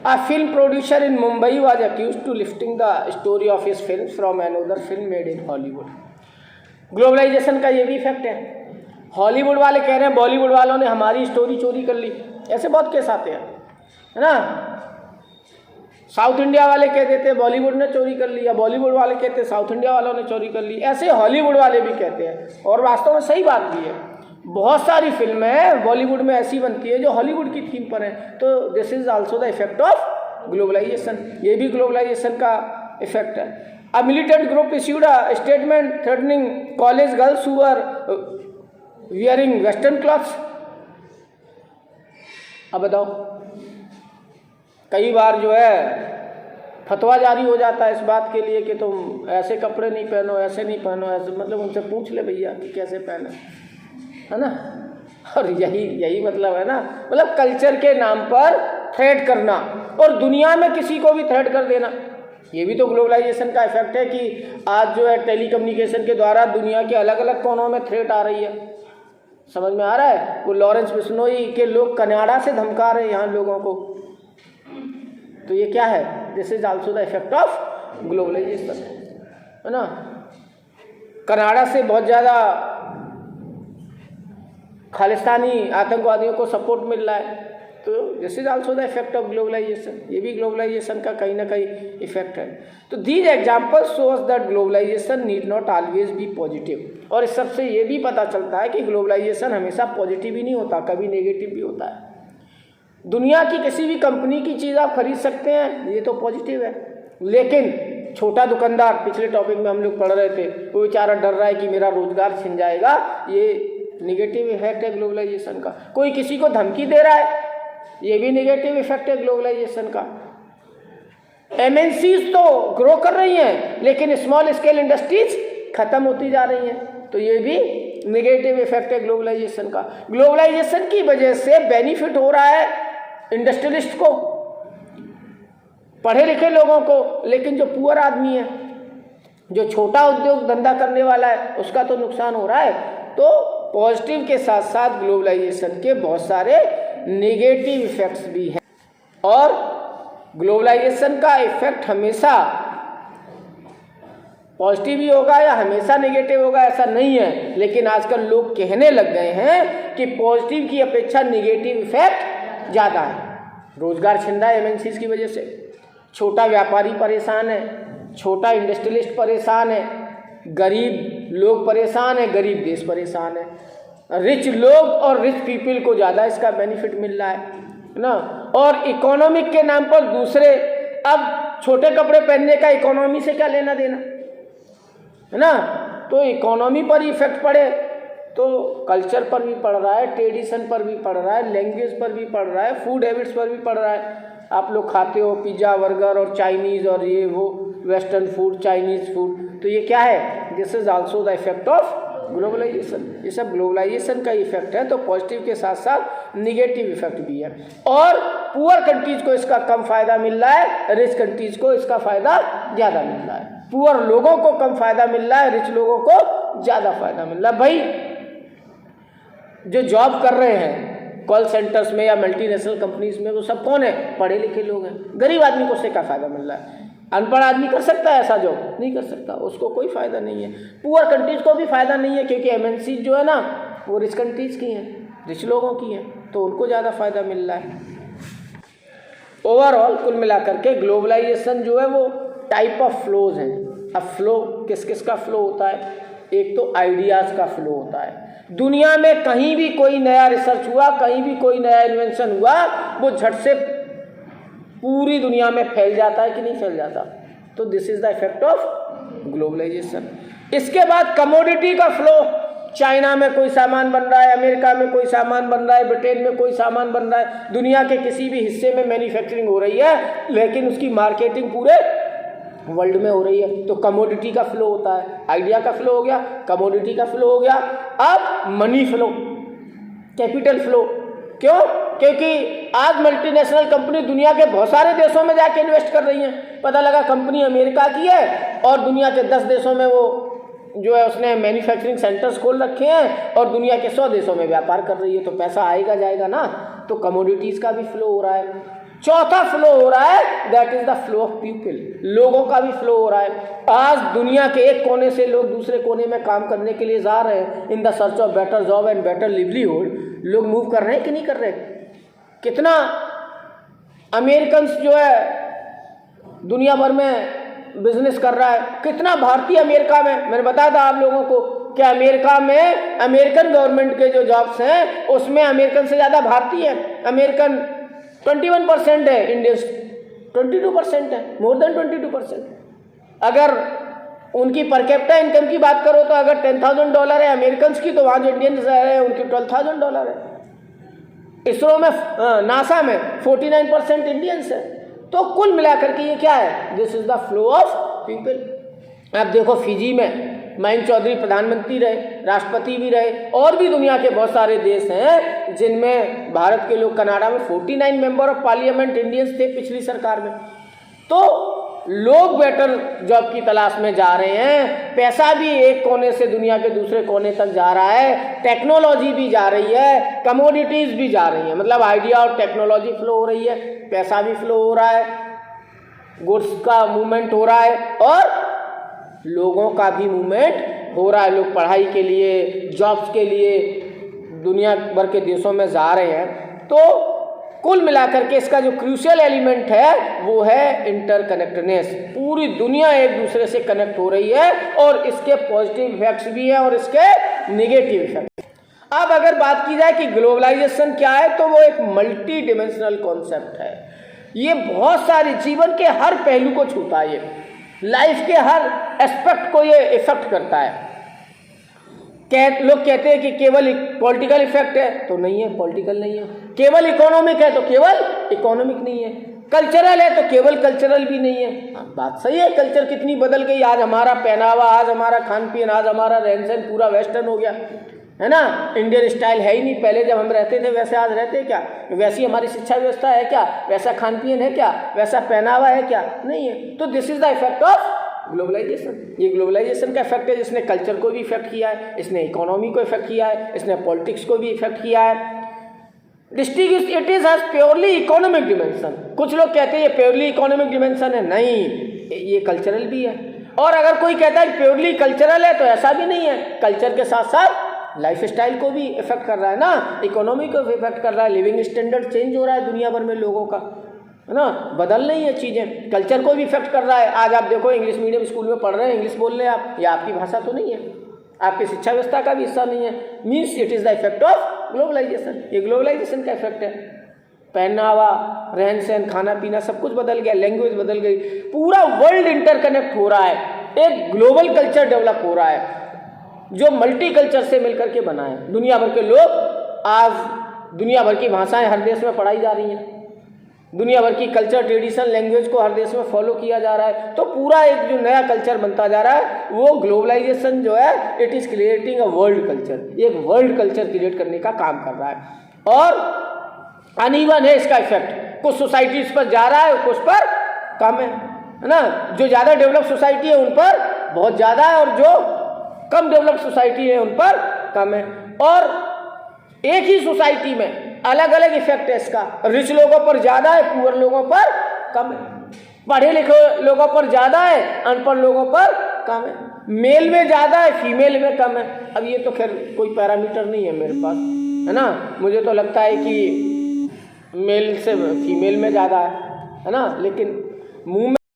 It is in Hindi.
A film producer in Mumbai was accused to lifting the story of his film from another film made in Hollywood. Globalisation का ये भी इफेक्ट है। हॉलीवुड वाले कह रहे हैं बॉलीवुड वालों ने हमारी स्टोरी चोरी कर ली, ऐसे बहुत केस आते हैं, है ना। साउथ इंडिया वाले कह देते हैं बॉलीवुड ने चोरी कर ली, या बॉलीवुड वाले कहते हैं साउथ इंडिया वालों ने चोरी कर ली, ऐसे हॉलीवुड वाले भी कहते हैं। और वास्तव में सही बात भी है, बहुत सारी फिल्में बॉलीवुड में ऐसी बनती है जो हॉलीवुड की थीम पर है। तो this is also the effect of globalisation, ये भी ग्लोबलाइजेशन का इफेक्ट है। A militant group issued a statement threatening college girls who are wearing western clothes. अब बताओ, कई बार जो है फतवा जारी हो जाता है इस बात के लिए कि तुम ऐसे कपड़े नहीं पहनो, ऐसे नहीं पहनो, ऐसे, मतलब उनसे पूछ ले भैया कि कैसे पहने, है ना। और यही मतलब है ना, मतलब कल्चर के नाम पर थ्रेट करना और दुनिया में किसी को भी थ्रेट कर देना, ये भी तो ग्लोबलाइजेशन का इफेक्ट है कि आज जो है टेलीकम्युनिकेशन के द्वारा दुनिया के अलग अलग कोनों में थ्रेट आ रही है। समझ में आ रहा है, वो लॉरेंस बिश्नोई के लोग कनाडा से धमका रहे हैं यहाँ लोगों को, तो ये क्या है, this is also the effect of globalisation, है ना। कनाडा से बहुत ज़्यादा खालिस्तानी आतंकवादियों को सपोर्ट मिल रहा है, तो this is also the effect of globalisation, ये भी ग्लोबलाइजेशन का कहीं ना कहीं इफेक्ट है। तो these examples shows that globalisation need not always be positive. और इस सबसे ये भी पता चलता है कि ग्लोबलाइजेशन हमेशा पॉजिटिव ही नहीं होता, कभी नेगेटिव भी होता है। दुनिया की किसी भी कंपनी की चीज़ आप खरीद सकते हैं, ये तो पॉजिटिव है, लेकिन छोटा दुकानदार, पिछले टॉपिक में हम लोग पढ़ रहे थे, वो बेचारा डर रहा है कि मेरा रोजगार छिन जाएगा, ये निगेटिव इफेक्ट है ग्लोबलाइजेशन का। कोई किसी को धमकी दे रहा है, ये भी निगेटिव इफेक्ट है ग्लोबलाइजेशन का। एमएनसीज तो ग्रो कर रही हैं, लेकिन स्मॉल स्केल इंडस्ट्रीज खत्म होती जा रही हैं, तो ये भी निगेटिव इफेक्ट है ग्लोबलाइजेशन का। ग्लोबलाइजेशन की वजह से बेनिफिट हो रहा है इंडस्ट्रियलिस्ट को, पढ़े लिखे लोगों को, लेकिन जो पुअर आदमी है, जो छोटा उद्योग धंधा करने वाला है, उसका तो नुकसान हो रहा है। तो पॉजिटिव के साथ साथ ग्लोबलाइजेशन के बहुत सारे नेगेटिव इफेक्ट्स भी हैं, और ग्लोबलाइजेशन का इफेक्ट हमेशा पॉजिटिव ही होगा या हमेशा नेगेटिव होगा ऐसा नहीं है, लेकिन आजकल लोग कहने लग गए हैं कि पॉजिटिव की अपेक्षा नेगेटिव इफेक्ट ज़्यादा है। रोजगार छिन रहा है एमएनसीज की वजह से, छोटा व्यापारी परेशान है, छोटा इंडस्ट्रियलिस्ट परेशान है, गरीब लोग परेशान है, गरीब देश परेशान है। रिच लोग और रिच पीपल को ज़्यादा इसका बेनिफिट मिल रहा है ना। और इकोनॉमिक के नाम पर दूसरे, अब छोटे कपड़े पहनने का इकोनॉमी से क्या लेना देना, है ना। तो इकोनॉमी पर ही इफेक्ट पड़े तो कल्चर पर भी पड़ रहा है, ट्रेडिशन पर भी पड़ रहा है, लैंग्वेज पर भी पड़ रहा है, फूड हैबिट्स पर भी पड़ रहा है। आप लोग खाते हो पिज़्ज़ा, बर्गर और चाइनीज़ और ये वो वेस्टर्न फूड, चाइनीज़ फूड, तो ये क्या है, this is also the effect of globalisation. ये सब ग्लोबलाइजेशन का इफेक्ट है। तो पॉजिटिव के साथ साथ निगेटिव इफेक्ट भी है, और पुअर कंट्रीज को इसका कम फायदा मिल रहा है, रिच कंट्रीज को इसका फायदा ज़्यादा मिल रहा है। पुअर लोगों को कम फायदा मिल रहा है, रिच लोगों को ज़्यादा फायदा मिल रहा है। भाई जो जॉब कर रहे हैं कॉल सेंटर्स में या मल्टीनेशनल कंपनीज में, वो सब कौन है, पढ़े लिखे लोग हैं। गरीब आदमी को उससे क्या फ़ायदा मिल रहा है, अनपढ़ आदमी कर सकता है ऐसा जॉब, नहीं कर सकता, उसको कोई फ़ायदा नहीं है। पुअर कंट्रीज को भी फ़ायदा नहीं है, क्योंकि एमएनसी जो है ना वो रिच कंट्रीज की हैं, रिच लोगों की हैं, तो उनको ज़्यादा फ़ायदा मिल रहा है। ओवरऑल कुल मिलाकर के ग्लोबलाइजेशन जो है वो टाइप ऑफ फ्लोज हैं। अब फ्लो किस किस का फ्लो होता है, एक तो आइडियाज़ का फ्लो होता है। दुनिया में कहीं भी कोई नया रिसर्च हुआ, कहीं भी कोई नया इन्वेंशन हुआ, वो झट से पूरी दुनिया में फैल जाता है कि नहीं फैल जाता। तो this is the effect of globalisation. इसके बाद कमोडिटी का फ्लो, चाइना में कोई सामान बन रहा है, अमेरिका में कोई सामान बन रहा है, ब्रिटेन में कोई सामान बन रहा है, दुनिया के किसी भी हिस्से में मैन्युफैक्चरिंग हो रही है, लेकिन उसकी मार्केटिंग पूरे वर्ल्ड में हो रही है। तो कमोडिटी का फ्लो होता है, आइडिया का फ्लो हो गया, कमोडिटी का फ्लो हो गया। अब मनी फ्लो, कैपिटल फ्लो। क्यों? क्योंकि आज मल्टीनेशनल कंपनी दुनिया के बहुत सारे देशों में जाके इन्वेस्ट कर रही हैं। पता लगा कंपनी अमेरिका की है और दुनिया के 10 देशों में वो जो है उसने मैन्युफैक्चरिंग सेंटर्स खोल रखे हैं और दुनिया के 100 देशों में व्यापार कर रही है। तो पैसा आएगा जाएगा ना, तो कमोडिटीज़ का भी फ्लो हो रहा है। चौथा फ्लो हो रहा है, that is the flow of people, लोगों का भी फ्लो हो रहा है। आज दुनिया के एक कोने से लोग दूसरे कोने में काम करने के लिए जा रहे हैं, in the search of better job and better livelihood. लोग मूव कर रहे हैं कि नहीं कर रहे? कितना अमेरिकन जो है दुनिया भर में बिजनेस कर रहा है, कितना भारतीय अमेरिका में, मैंने बताया था आप लोगों को कि अमेरिका में अमेरिकन गवर्नमेंट के जो जॉब्स हैं उसमें अमेरिकन से ज़्यादा भारतीय है। अमेरिकन 21% है, इंडियंस 22% है, मोर देन 22%। अगर उनकी पर कैपिटा इनकम की बात करो तो अगर $10,000 है अमेरिकन की, तो वहाँ जो इंडियंस है उनकी $12,000 है। इसरो में नासा में 49% इंडियंस है। तो कुल मिलाकर के ये क्या है? This is the flow of people. अब देखो फिजी में मयंक चौधरी प्रधानमंत्री रहे, राष्ट्रपति भी रहे, और भी दुनिया के बहुत सारे देश हैं जिनमें भारत के लोग, कनाडा में 49 मेंबर ऑफ पार्लियामेंट इंडियंस थे पिछली सरकार में। तो लोग बेटर जॉब की तलाश में जा रहे हैं, पैसा भी एक कोने से दुनिया के दूसरे कोने तक जा रहा है, टेक्नोलॉजी भी जा रही है, कमोडिटीज भी जा रही हैं, मतलब आइडिया और टेक्नोलॉजी फ्लो हो रही है, पैसा भी फ्लो हो रहा है, गुड्स का मूवमेंट हो रहा है और लोगों का भी मूवमेंट हो रहा है। लोग पढ़ाई के लिए, जॉब्स के लिए दुनिया भर के देशों में जा रहे हैं। तो कुल मिलाकर के इसका जो क्रूशियल एलिमेंट है वो है इंटरकनेक्टेडनेस। पूरी दुनिया एक दूसरे से कनेक्ट हो रही है और इसके पॉजिटिव इफेक्ट्स भी हैं और इसके नेगेटिव इफेक्ट। अब अगर बात की जाए कि ग्लोबलाइजेशन क्या है, तो वो एक मल्टी डिमेंशनल कॉन्सेप्ट है। ये बहुत सारे जीवन के हर पहलू को छूता है, ये लाइफ के हर एस्पेक्ट को ये इफेक्ट करता है। लोग कहते हैं कि केवल पॉलिटिकल इफेक्ट है, तो नहीं है, पॉलिटिकल नहीं है। केवल इकोनॉमिक है तो केवल इकोनॉमिक नहीं है। कल्चरल है तो केवल कल्चरल भी नहीं है। बात सही है, कल्चर कितनी बदल गई। आज हमारा पहनावा, आज हमारा खान पीन, आज हमारा रहन सहन पूरा वेस्टर्न हो गया है ना। इंडियन स्टाइल है ही नहीं। पहले जब हम रहते थे वैसे आज रहते क्या? वैसी हमारी शिक्षा व्यवस्था है क्या? वैसा खान पीन है क्या? वैसा पहनावा है क्या? नहीं है। तो this is the effect of globalisation. ये ग्लोबलाइजेशन का इफेक्ट है, जिसने कल्चर को भी इफेक्ट किया है, इसने इकोनॉमी को इफेक्ट किया है, इसने पॉलिटिक्स को भी इफेक्ट किया है। Distinguish it is has purely economic dimension. कुछ लोग कहते हैं ये प्योरली इकोनॉमिक डिमेंशन है, नहीं, ये कल्चरल भी है। और अगर कोई कहता है प्योरली कल्चरल है तो ऐसा भी नहीं है। कल्चर के साथ साथ लाइफ स्टाइल को भी इफेक्ट कर रहा है ना, इकोनॉमी को भी इफेक्ट कर रहा है। लिविंग स्टैंडर्ड चेंज हो रहा है दुनिया भर में लोगों का, है ना, बदल रही है चीज़ें। कल्चर को भी इफेक्ट कर रहा है। आज आप देखो इंग्लिश मीडियम स्कूल में पढ़ रहे हैं, इंग्लिश बोल रहे हैं आप, ये आपकी भाषा तो नहीं है, आपकी शिक्षा व्यवस्था का भी हिस्सा नहीं है। Means it is the effect of globalisation. ये ग्लोबलाइजेशन का इफेक्ट है। पहनावा, रहन सहन, खाना पीना सब कुछ बदल गया, लैंग्वेज बदल गई, पूरा वर्ल्ड इंटरकनेक्ट हो रहा है। एक ग्लोबल कल्चर डेवलप हो रहा है जो मल्टी कल्चर से मिलकर के बना है। दुनिया भर के लोग, आज दुनिया भर की भाषाएं हर देश में पढ़ाई जा रही हैं, दुनिया भर की कल्चर, ट्रेडिशन, लैंग्वेज को हर देश में फॉलो किया जा रहा है। तो पूरा एक जो नया कल्चर बनता जा रहा है, वो ग्लोबलाइजेशन जो है it is creating a world culture. एक वर्ल्ड कल्चर क्रिएट करने का काम कर रहा है। और अनइवन है इसका इफेक्ट। कुछ सोसाइटीज पर जा रहा है, कुछ पर कम है ना। जो ज़्यादा डेवलप सोसाइटी है उन पर बहुत ज़्यादा है और जो कम डेवलप सोसाइटी है उन पर कम है। और एक ही सोसाइटी में अलग अलग इफेक्ट है इसका। रिच लोगों पर ज़्यादा है, पुअर लोगों पर कम है। पढ़े लिखे लोगों पर ज़्यादा है, अनपढ़ लोगों पर कम है। मेल में ज़्यादा है, फीमेल में कम है। अब ये तो खैर कोई पैरामीटर नहीं है मेरे पास, है ना। मुझे तो लगता है कि मेल से फीमेल में ज़्यादा है ना, लेकिन मुंह में